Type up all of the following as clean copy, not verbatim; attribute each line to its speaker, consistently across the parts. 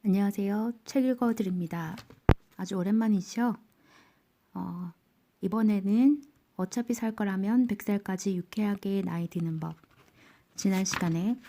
Speaker 1: 안녕하세요. 책 읽어드립니다. 아주 오랜만이죠? 이번에는 어차피 살 거라면 100살까지 유쾌하게 나이 드는 법. 지난 시간에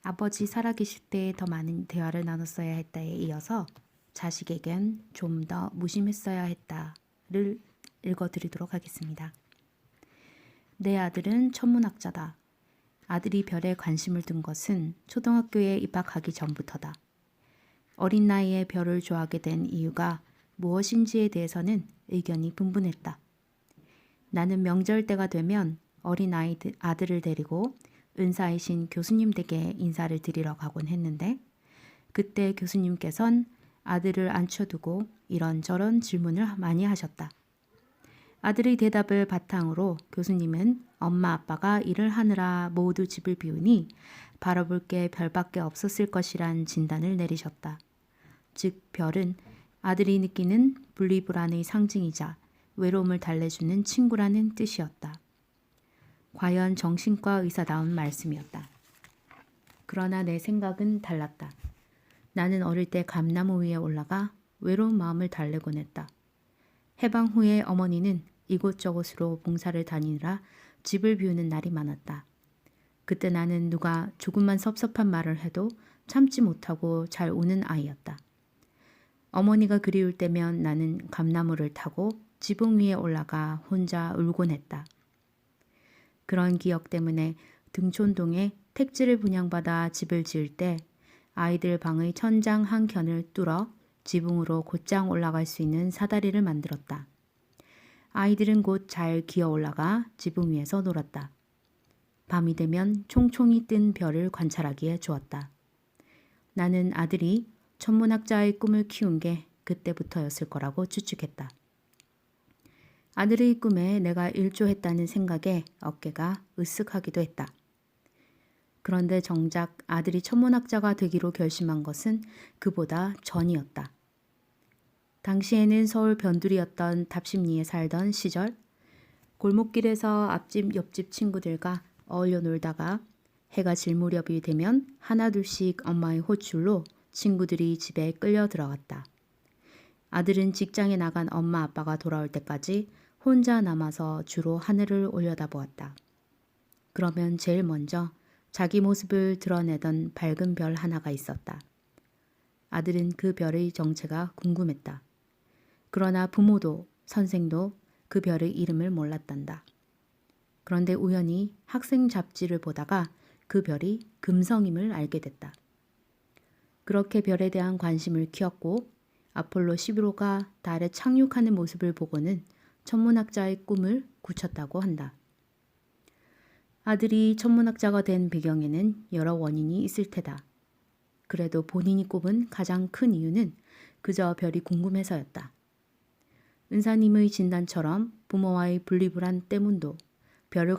Speaker 1: 아버지 살아계실 때 더 많은 대화를 나눴어야 했다에 이어서 자식에겐 좀 더 무심했어야 했다를 읽어드리도록 하겠습니다. 내 아들은 천문학자다. 아들이 별에 관심을 둔 것은 초등학교에 입학하기 전부터다. 어린 나이에 별을 좋아하게 된 이유가 무엇인지에 대해서는 의견이 분분했다. 나는 명절 때가 되면 어린 아들을 데리고 은사이신 교수님 댁에 인사를 드리러 가곤 했는데 그때 교수님께선 아들을 앉혀두고 이런저런 질문을 많이 하셨다. 아들의 대답을 바탕으로 교수님은 엄마 아빠가 일을 하느라 모두 집을 비우니 바라볼 게 별밖에 없었을 것이란 진단을 내리셨다. 즉 별은 아들이 느끼는 분리불안의 상징이자 외로움을 달래주는 친구라는 뜻이었다. 과연 정신과 의사다운 말씀이었다. 그러나 내 생각은 달랐다. 나는 어릴 때 감나무 위에 올라가 외로운 마음을 달래곤 했다. 해방 후에 어머니는 이곳저곳으로 봉사를 다니느라 집을 비우는 날이 많았다. 그때 나는 누가 조금만 섭섭한 말을 해도 참지 못하고 잘 우는 아이였다. 어머니가 그리울 때면 나는 감나무를 타고 지붕 위에 올라가 혼자 울곤 했다. 그런 기억 때문에 등촌동에 택지를 분양받아 집을 지을 때 아이들 방의 천장 한 켠을 뚫어 지붕으로 곧장 올라갈 수 있는 사다리를 만들었다. 아이들은 곧 잘 기어 올라가 지붕 위에서 놀았다. 밤이 되면 총총히 뜬 별을 관찰하기에 좋았다. 나는 아들이 천문학자의 꿈을 키운 게 그때부터였을 거라고 추측했다. 아들의 꿈에 내가 일조했다는 생각에 어깨가 으쓱하기도 했다. 그런데 정작 아들이 천문학자가 되기로 결심한 것은 그보다 전이었다. 당시에는 서울 변두리였던 답심리에 살던 시절 골목길에서 앞집 옆집 친구들과 어울려 놀다가 해가 질 무렵이 되면 하나둘씩 엄마의 호출로 친구들이 집에 끌려 들어갔다. 아들은 직장에 나간 엄마 아빠가 돌아올 때까지 혼자 남아서 주로 하늘을 올려다보았다. 그러면 제일 먼저 자기 모습을 드러내던 밝은 별 하나가 있었다. 아들은 그 별의 정체가 궁금했다. 그러나 부모도 선생도 그 별의 이름을 몰랐단다. 그런데 우연히 학생 잡지를 보다가 그 별이 금성임을 알게 됐다. 그렇게 별에 대한 관심을 키웠고 아폴로 11호가 달에 착륙하는 모습을 보고는 천문학자의 꿈을 굳혔다고 한다. 아들이 천문학자가 된 배경에는 여러 원인이 있을 테다. 그래도 본인이 꼽은 가장 큰 이유는 그저 별이 궁금해서였다. 은사님의 진단처럼 부모와의 분리불안 때문도 별을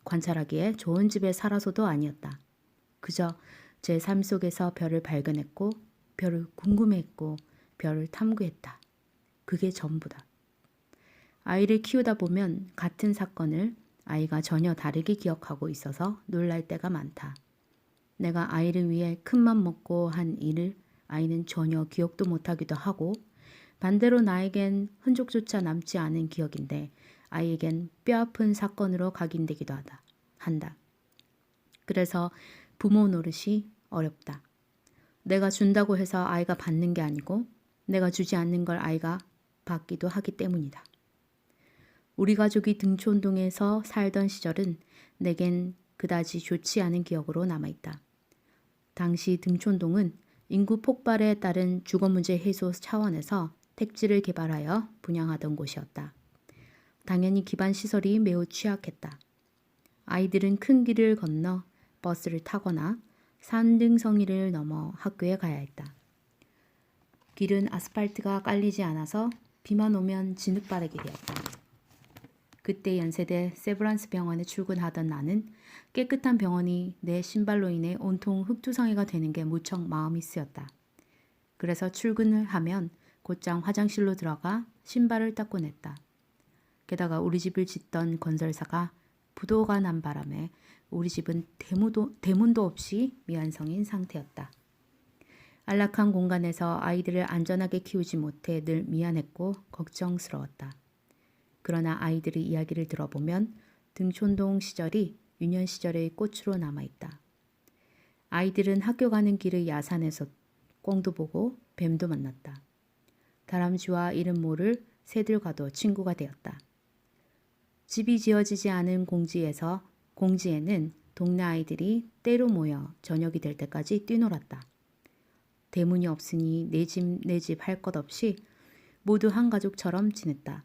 Speaker 1: 관찰하기에 좋은 집에 살아서도 아니었다. 그저 제 삶 속에서 별을 발견했고 별을 궁금해했고 별을 탐구했다. 그게 전부다. 아이를 키우다 보면 같은 사건을 아이가 전혀 다르게 기억하고 있어서 놀랄 때가 많다. 내가 아이를 위해 큰맘 먹고 한 일을 아이는 전혀 기억도 못하기도 하고 반대로 나에겐 흔적조차 남지 않은 기억인데 아이에겐 뼈아픈 사건으로 각인되기도 한다. 그래서 부모 노릇이 어렵다. 내가 준다고 해서 아이가 받는 게 아니고 내가 주지 않는 걸 아이가 받기도 하기 때문이다. 우리 가족이 등촌동에서 살던 시절은 내겐 그다지 좋지 않은 기억으로 남아있다. 당시 등촌동은 인구 폭발에 따른 주거문제 해소 차원에서 택지를 개발하여 분양하던 곳이었다. 당연히 기반시설이 매우 취약했다. 아이들은 큰 길을 건너 버스를 타거나 산등성이를 넘어 학교에 가야 했다. 길은 아스팔트가 깔리지 않아서 비만 오면 진흙바닥이 되었다. 그때 연세대 세브란스 병원에 출근하던 나는 깨끗한 병원이 내 신발로 인해 온통 흙투성이가 되는 게 무척 마음이 쓰였다. 그래서 출근을 하면 곧장 화장실로 들어가 신발을 닦곤 했다. 게다가 우리 집을 짓던 건설사가 부도가 난 바람에 우리 집은 대문도 없이 미완성인 상태였다. 안락한 공간에서 아이들을 안전하게 키우지 못해 늘 미안했고 걱정스러웠다. 그러나 아이들의 이야기를 들어보면 등촌동 시절이 유년 시절의 꽃으로 남아있다. 아이들은 학교 가는 길의 야산에서 꿩도 보고 뱀도 만났다. 다람쥐와 이름 모를 새들과도 친구가 되었다. 집이 지어지지 않은 공지에는 동네 아이들이 떼로 모여 저녁이 될 때까지 뛰놀았다. 대문이 없으니 내 집 할 것 없이 모두 한 가족처럼 지냈다.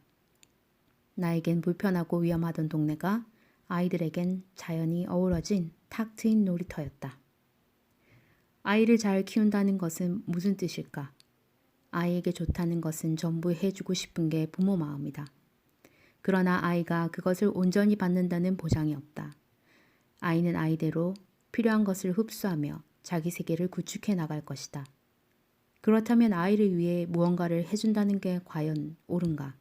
Speaker 1: 나에겐 불편하고 위험하던 동네가 아이들에겐 자연이 어우러진 탁 트인 놀이터였다. 아이를 잘 키운다는 것은 무슨 뜻일까? 아이에게 좋다는 것은 전부 해주고 싶은 게 부모 마음이다. 그러나 아이가 그것을 온전히 받는다는 보장이 없다. 아이는 아이대로 필요한 것을 흡수하며 자기 세계를 구축해 나갈 것이다. 그렇다면 아이를 위해 무언가를 해준다는 게 과연 옳은가?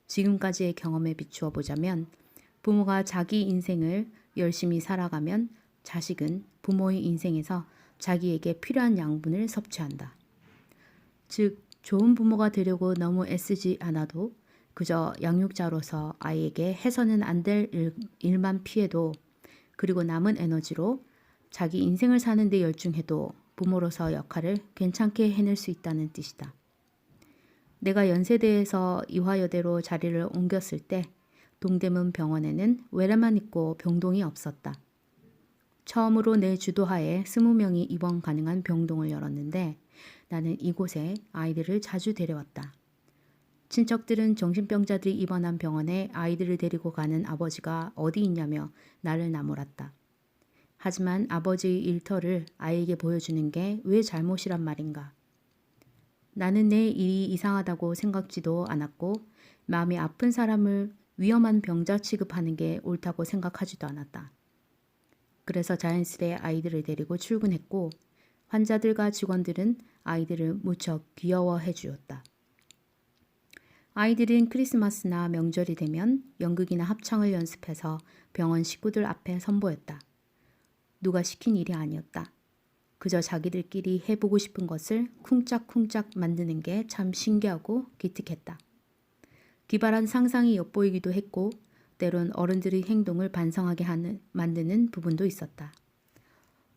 Speaker 1: 지금까지의 경험에 비추어 보자면 부모가 자기 인생을 열심히 살아가면 자식은 부모의 인생에서 자기에게 필요한 양분을 섭취한다. 즉, 좋은 부모가 되려고 너무 애쓰지 않아도 그저 양육자로서 아이에게 해서는 안 될 일만 피해도 그리고 남은 에너지로 자기 인생을 사는 데 열중해도 부모로서 역할을 괜찮게 해낼 수 있다는 뜻이다. 내가 연세대에서 이화여대로 자리를 옮겼을 때 동대문 병원에는 외래만 있고 병동이 없었다. 처음으로 내 주도하에 20명이 입원 가능한 병동을 열었는데 나는 이곳에 아이들을 자주 데려왔다. 친척들은 정신병자들이 입원한 병원에 아이들을 데리고 가는 아버지가 어디 있냐며 나를 나무랐다. 하지만 아버지의 일터를 아이에게 보여주는 게 왜 잘못이란 말인가. 나는 내 일이 이상하다고 생각지도 않았고 마음이 아픈 사람을 위험한 병자 취급하는 게 옳다고 생각하지도 않았다. 그래서 자연스레 아이들을 데리고 출근했고 환자들과 직원들은 아이들을 무척 귀여워해 주었다. 아이들은 크리스마스나 명절이 되면 연극이나 합창을 연습해서 병원 식구들 앞에 선보였다. 누가 시킨 일이 아니었다. 그저 자기들끼리 해보고 싶은 것을 쿵짝쿵짝 만드는 게 참 신기하고 기특했다. 기발한 상상이 엿보이기도 했고 때론 어른들의 행동을 반성하게 만드는 부분도 있었다.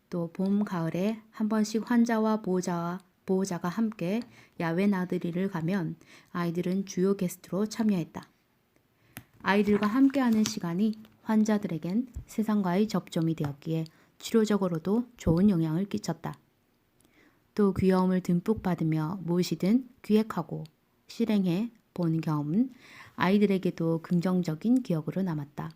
Speaker 1: 또 봄, 가을에 한 번씩 환자와 보호자가 함께 야외 나들이를 가면 아이들은 주요 게스트로 참여했다. 아이들과 함께하는 시간이 환자들에겐 세상과의 접점이 되었기에 치료적으로도 좋은 영향을 끼쳤다. 또 귀여움을 듬뿍 받으며 무엇이든 기획하고 실행해 본 경험은 아이들에게도 긍정적인 기억으로 남았다.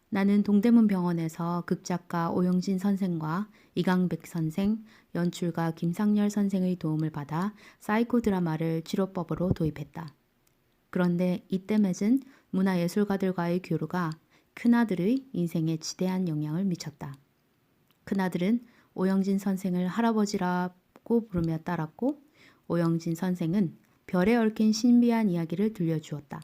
Speaker 1: 나는 동대문 병원에서 극작가 오영진 선생과 이강백 선생, 연출가 김상열 선생의 도움을 받아 사이코 드라마를 치료법으로 도입했다. 그런데 이때 맺은 문화예술가들과의 교류가 큰아들의 인생에 지대한 영향을 미쳤다. 큰아들은 오영진 선생을 할아버지라고 부르며 따랐고 오영진 선생은 별에 얽힌 신비한 이야기를 들려주었다.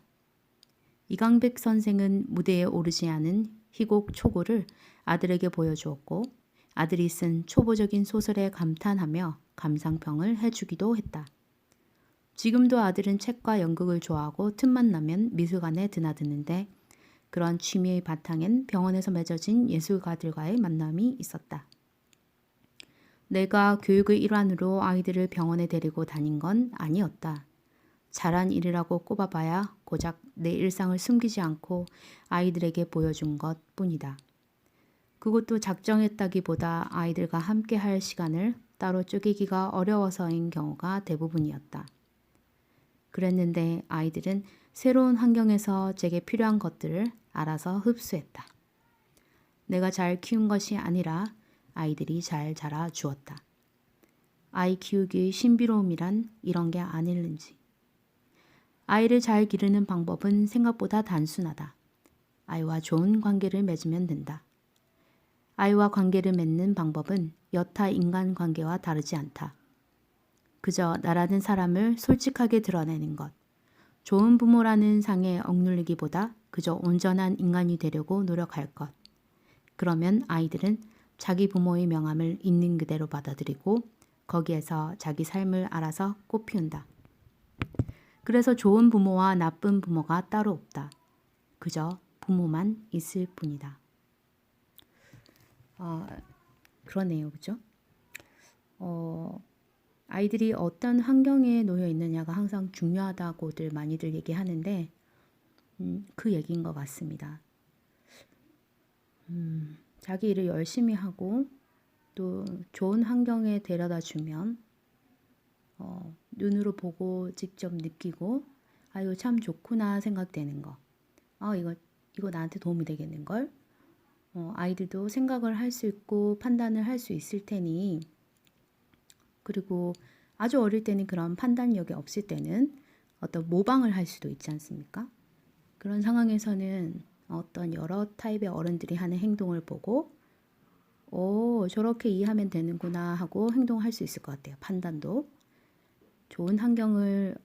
Speaker 1: 이강백 선생은 무대에 오르지 않은 희곡 초고를 아들에게 보여주었고 아들이 쓴 초보적인 소설에 감탄하며 감상평을 해주기도 했다. 지금도 아들은 책과 연극을 좋아하고 틈만 나면 미술관에 드나드는데 그런 취미의 바탕엔 병원에서 맺어진 예술가들과의 만남이 있었다. 내가 교육의 일환으로 아이들을 병원에 데리고 다닌 건 아니었다. 잘한 일이라고 꼽아봐야 고작 내 일상을 숨기지 않고 아이들에게 보여준 것 뿐이다. 그것도 작정했다기보다 아이들과 함께 할 시간을 따로 쪼개기가 어려워서인 경우가 대부분이었다. 그랬는데 아이들은 새로운 환경에서 제게 필요한 것들을 알아서 흡수했다. 내가 잘 키운 것이 아니라 아이들이 잘 자라 주었다. 아이 키우기의 신비로움이란 이런 게 아닐는지. 아이를 잘 기르는 방법은 생각보다 단순하다. 아이와 좋은 관계를 맺으면 된다. 아이와 관계를 맺는 방법은 여타 인간관계와 다르지 않다. 그저 나라는 사람을 솔직하게 드러내는 것. 좋은 부모라는 상에 억눌리기보다 그저 온전한 인간이 되려고 노력할 것. 그러면 아이들은 자기 부모의 명함을 있는 그대로 받아들이고 거기에서 자기 삶을 알아서 꽃피운다. 그래서 좋은 부모와 나쁜 부모가 따로 없다. 그저 부모만 있을 뿐이다. 그러네요. 그죠? 아이들이 어떤 환경에 놓여 있느냐가 항상 중요하다고들 많이들 얘기하는데 그 얘기인 것 같습니다. 자기 일을 열심히 하고 또 좋은 환경에 데려다 주면 눈으로 보고 직접 느끼고 이거 참 좋구나 생각되는 거. 이거 나한테 도움이 되겠는걸? 아이들도 생각을 할 수 있고 판단을 할 수 있을 테니, 그리고 아주 어릴 때는 그런 판단력이 없을 때는 어떤 모방을 할 수도 있지 않습니까? 그런 상황에서는 어떤 여러 타입의 어른들이 하는 행동을 보고 저렇게 이해하면 되는구나 하고 행동할 수 있을 것 같아요. 판단도. 좋은 환경을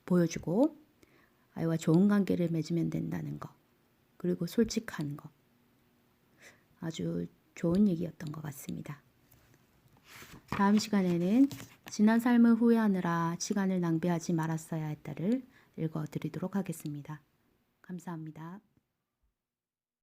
Speaker 1: 보여주고 아이와 좋은 관계를 맺으면 된다는 거. 그리고 솔직한 거. 아주 좋은 얘기였던 것 같습니다. 다음 시간에는 지난 삶을 후회하느라 시간을 낭비하지 말았어야 했다를 읽어드리도록 하겠습니다. 감사합니다.